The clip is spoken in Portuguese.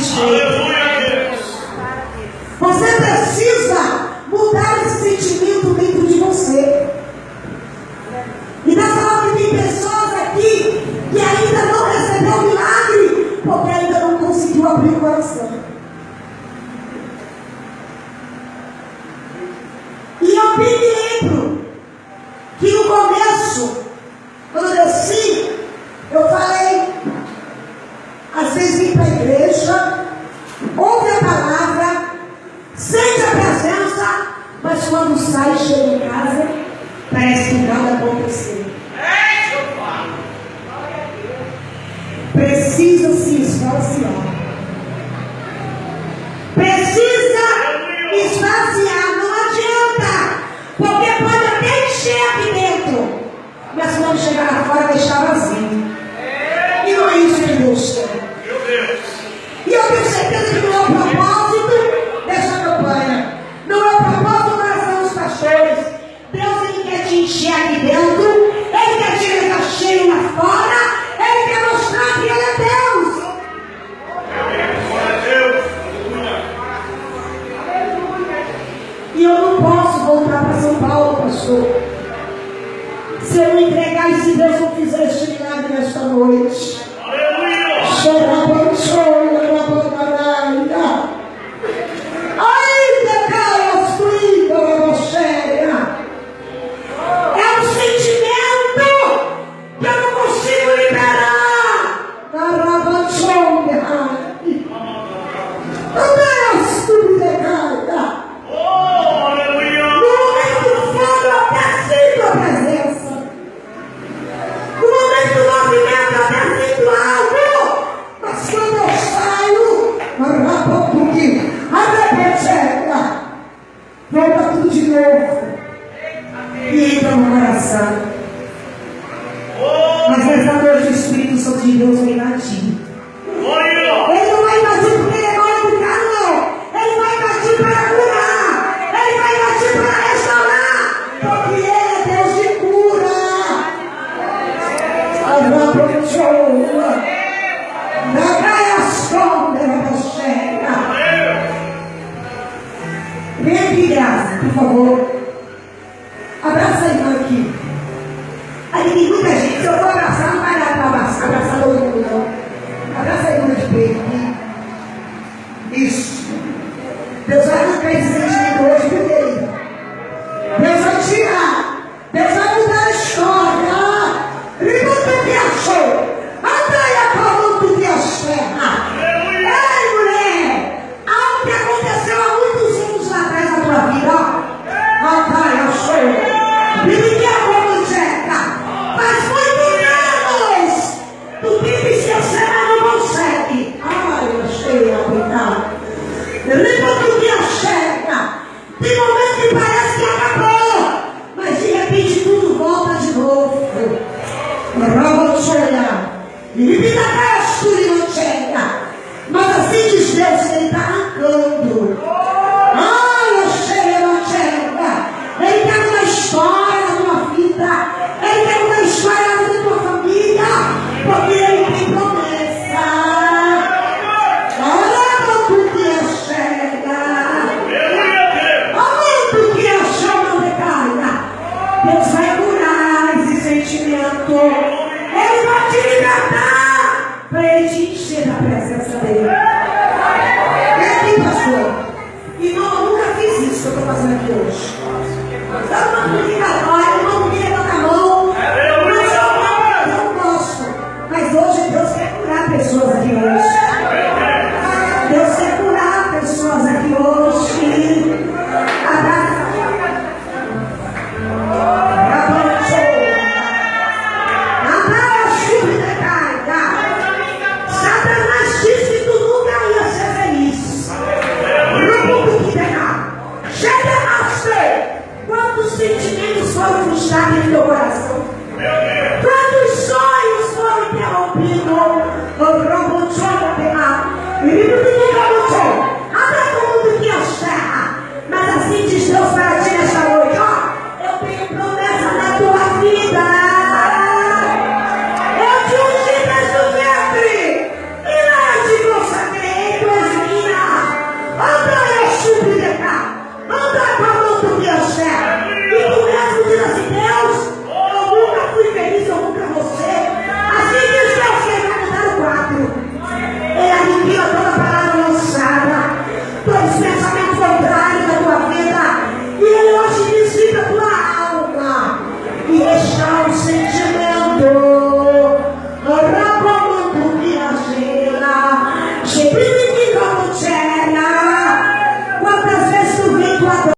satisfeito. Você precisa mudar esse sentimento dentro de você. E nessa hora tem pessoas aqui que ainda não recebeu o milagre, porque ainda não conseguiu abrir o coração. E eu me lembro que no começo, quando eu desci, eu falei, às vezes vim para a igreja, ouve a palavra, sente a presença, mas quando sai, chega em casa, parece que nada aconteceu. Precisa se esvaziar. Precisa esvaziar. Não adianta. Porque pode até encher aqui dentro, mas quando chegar lá fora vai estar vazio. E não é isso que Deus quer. E eu tenho certeza que não é o propósito dessa campanha. Não é o propósito do coração dos pastores. Deus, Ele quer te encher aqui dentro. Ele quer te levar cheio lá fora. Ele quer mostrar que Ele é Deus. E eu não posso voltar para São Paulo, pastor, se eu não entregar e se Deus não fizer este milagre nesta noite. É um sentimento que eu não consigo liberar. Volta tudo de novo e entra no coração. Mas nessa noite o Espírito Santo de Deus vai invadir. Ele não vai invadir porque ele vai educar, não. Ele vai invadir para curar. Ele vai invadir para restaurar. Porque Ele é Deus de cura. Vem aqui, Graça, por favor. Abraça a irmã aqui. Aí tem muita gente. Se eu for abraçar, não vai dar para abraçar todo mundo, não. Abraça a irmã de peito aqui. Isso. Deus vai arrancar esse sentimento hoje, viu, querida? Deus vai tirar. Deus vai mudar a história. E tudo que achou. Andai a como tu que achou. Ei, mulher. Algo que aconteceu há muitos anos atrás na tua vida, ó. Andai a show. E me quer como checa. Mas muito menos do que me esquecer, não consegue. Ai, eu achei a cuidar. Lembra do que chega. Tem momentos que parece que acabou, mas de repente tudo volta de novo. E me dá gasto e não chega. Mas assim diz Deus que Ele está arrancando. Ai, eu chego, não chega. Ele quer uma história na tua vida. Ele quer uma história na tua família. Porque Ele tem promessa. Olha quanto que chega. Olha quanto que achou não decaia. Deus vai curar esse sentimento. Ele vai te libertar para Ele te encher da presença dEle. Vem aqui, pastor. Irmão, eu nunca fiz isso que eu estou fazendo aqui hoje. Dá uma comunicatória, irmão, que levanta a mão. Mas eu não gosto. Mas hoje Deus quer curar pessoas aqui hoje. Deus quer curar pessoas aqui hoje. Abraça. Satanás disse que tu nunca ia ser feliz. No mundo que pegar. Chega a ser. Quantos sentimentos foram frustrados em teu coração? Quantos sonhos foram interrompidos? O robô chora pegar. E o robô